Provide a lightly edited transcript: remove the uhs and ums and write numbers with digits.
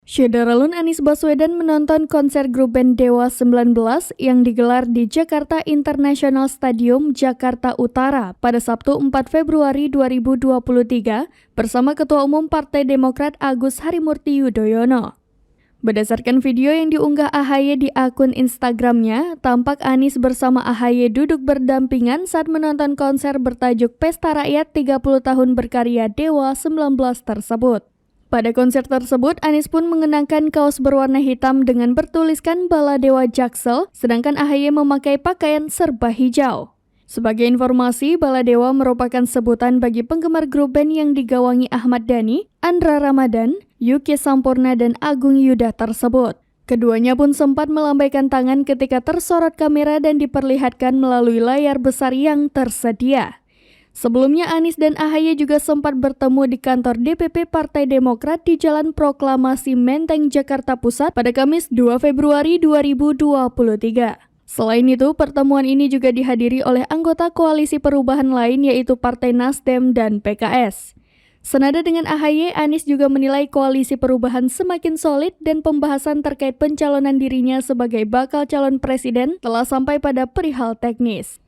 Syederalun Anies Baswedan menonton konser grup band Dewa 19 yang digelar di Jakarta International Stadium, Jakarta Utara pada Sabtu 4 Februari 2023 bersama Ketua Umum Partai Demokrat Agus Harimurti Yudhoyono. Berdasarkan video yang diunggah AHY di akun Instagramnya, tampak Anies bersama AHY duduk berdampingan saat menonton konser bertajuk Pesta Rakyat 30 tahun berkarya Dewa 19 tersebut. Pada konser tersebut, Anies pun mengenakan kaos berwarna hitam dengan bertuliskan Bala Dewa Jaksel, sedangkan AHY memakai pakaian serba hijau. Sebagai informasi, Bala Dewa merupakan sebutan bagi penggemar grup band yang digawangi Ahmad Dhani, Andra Ramadan, Yuki Sampurna, dan Agung Yuda tersebut. Keduanya pun sempat melambaikan tangan ketika tersorot kamera dan diperlihatkan melalui layar besar yang tersedia. Sebelumnya Anies dan AHY juga sempat bertemu di kantor DPP Partai Demokrat di Jalan Proklamasi Menteng, Jakarta Pusat pada Kamis 2 Februari 2023. Selain itu, pertemuan ini juga dihadiri oleh anggota koalisi perubahan lain yaitu Partai Nasdem dan PKS. Senada dengan AHY, Anies juga menilai koalisi perubahan semakin solid dan pembahasan terkait pencalonan dirinya sebagai bakal calon presiden telah sampai pada perihal teknis.